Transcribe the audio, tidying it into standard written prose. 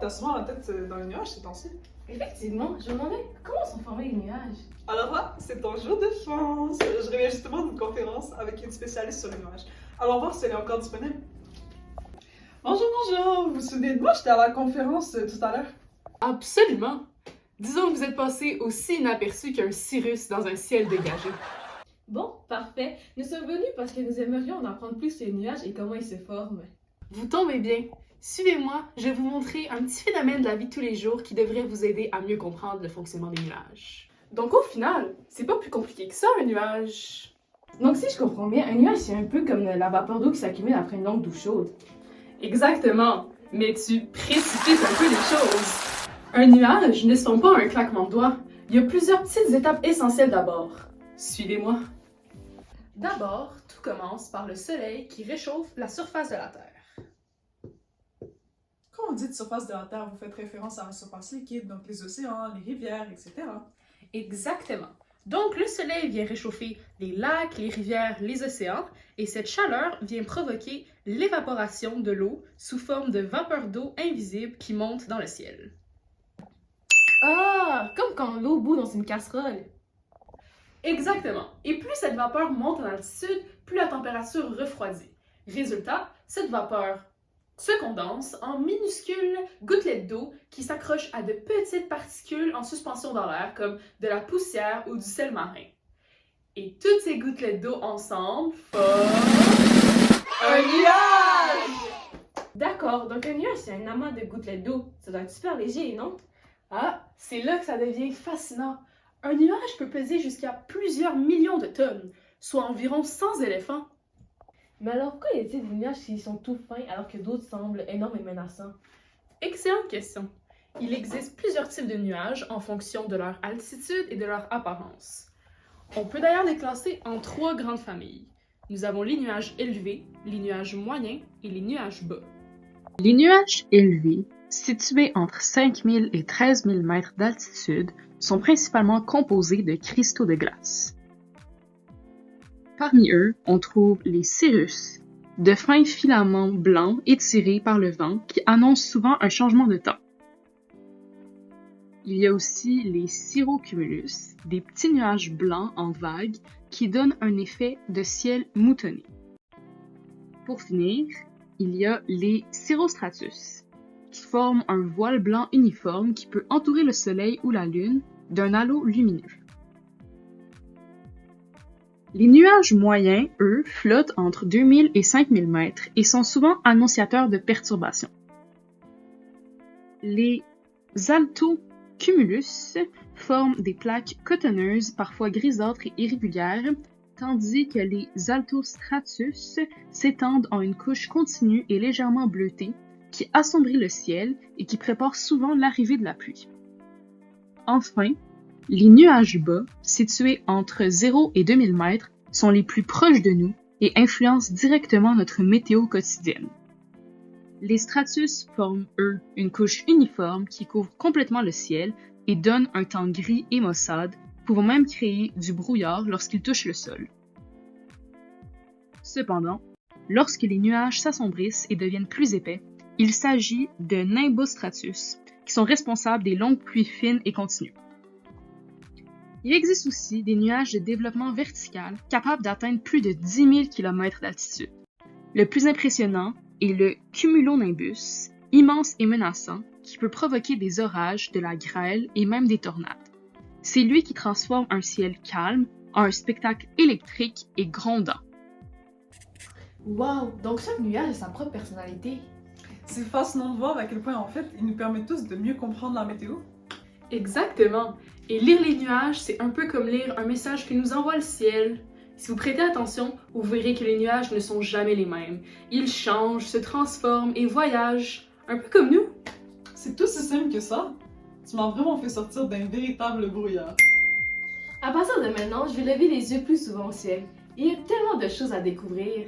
t'as souvent la tête dans les nuages ces temps-ci. Effectivement, je me demandais comment sont formés les nuages. Alors là, c'est ton jour de chance. Je reviens justement d'une conférence avec une spécialiste sur les nuages. Allons voir si elle est encore disponible. Bonjour, bonjour. Vous vous souvenez de moi? J'étais à la conférence tout à l'heure. Absolument! Disons que vous êtes passé aussi inaperçu qu'un cirrus dans un ciel dégagé. Bon, parfait. Nous sommes venus parce que nous aimerions en apprendre plus sur les nuages et comment ils se forment. Vous tombez bien. Suivez-moi, je vais vous montrer un petit phénomène de la vie de tous les jours qui devrait vous aider à mieux comprendre le fonctionnement des nuages. Donc au final, c'est pas plus compliqué que ça, un nuage. Donc si je comprends bien, un nuage c'est un peu comme la vapeur d'eau qui s'accumule après une longue douche chaude. Exactement, mais tu précipites un peu les choses. Un nuage ne se forme pas en un claquement de doigts. Il y a plusieurs petites étapes essentielles d'abord. Suivez-moi. D'abord, tout commence par le soleil qui réchauffe la surface de la Terre. Quand on dit de surface de la Terre, vous faites référence à la surface liquide, donc les océans, les rivières, etc. Exactement. Donc, le soleil vient réchauffer les lacs, les rivières, les océans, et cette chaleur vient provoquer l'évaporation de l'eau sous forme de vapeur d'eau invisible qui monte dans le ciel. Ah, comme quand l'eau bout dans une casserole. Exactement. Et plus cette vapeur monte en altitude, plus la température refroidit. Résultat, cette vapeur se condense en minuscules gouttelettes d'eau qui s'accrochent à de petites particules en suspension dans l'air, comme de la poussière ou du sel marin. Et toutes ces gouttelettes d'eau ensemble forment un nuage! D'accord, donc un nuage c'est un amas de gouttelettes d'eau. Ça doit être super léger, non? Ah, c'est là que ça devient fascinant. Un nuage peut peser jusqu'à plusieurs millions de tonnes, soit environ 100 éléphants. Mais alors pourquoi y a-t-il des nuages qui sont tout fins alors que d'autres semblent énormes et menaçants? Excellente question. Il existe plusieurs types de nuages en fonction de leur altitude et de leur apparence. On peut d'ailleurs les classer en 3 grandes familles. Nous avons les nuages élevés, les nuages moyens et les nuages bas. Les nuages élevés, situés entre 5000 et 13 000 mètres d'altitude, sont principalement composés de cristaux de glace. Parmi eux, on trouve les cirrus, de fins filaments blancs étirés par le vent qui annoncent souvent un changement de temps. Il y a aussi les cirrocumulus, des petits nuages blancs en vagues qui donnent un effet de ciel moutonné. Pour finir, il y a les cirrostratus, qui forment un voile blanc uniforme qui peut entourer le soleil ou la lune d'un halo lumineux. Les nuages moyens, eux, flottent entre 2000 et 5000 mètres et sont souvent annonciateurs de perturbations. Les altocumulus forment des plaques cotonneuses, parfois grisâtres et irrégulières, tandis que les altostratus s'étendent en une couche continue et légèrement bleutée qui assombrit le ciel et qui prépare souvent l'arrivée de la pluie. Enfin, les nuages bas, situés entre 0 et 2000 mètres, sont les plus proches de nous et influencent directement notre météo quotidienne. Les stratus forment, eux, une couche uniforme qui couvre complètement le ciel et donne un temps gris et maussade, pouvant même créer du brouillard lorsqu'ils touchent le sol. Cependant, lorsque les nuages s'assombrissent et deviennent plus épais, il s'agit de nimbostratus, qui sont responsables des longues pluies fines et continues. Il existe aussi des nuages de développement vertical capables d'atteindre plus de 10 000 km d'altitude. Le plus impressionnant est le cumulonimbus, immense et menaçant, qui peut provoquer des orages, de la grêle et même des tornades. C'est lui qui transforme un ciel calme en un spectacle électrique et grondant. Wow, donc chaque nuage a sa propre personnalité. C'est fascinant de voir à quel point, en fait, ils nous permettent tous de mieux comprendre la météo. Exactement. Et lire les nuages, c'est un peu comme lire un message que nous envoie le ciel. Si vous prêtez attention, vous verrez que les nuages ne sont jamais les mêmes. Ils changent, se transforment et voyagent, un peu comme nous. C'est tout si simple que ça. Tu m'as vraiment fait sortir d'un véritable brouillard. À partir de maintenant, je vais lever les yeux plus souvent au ciel. Il y a tellement de choses à découvrir.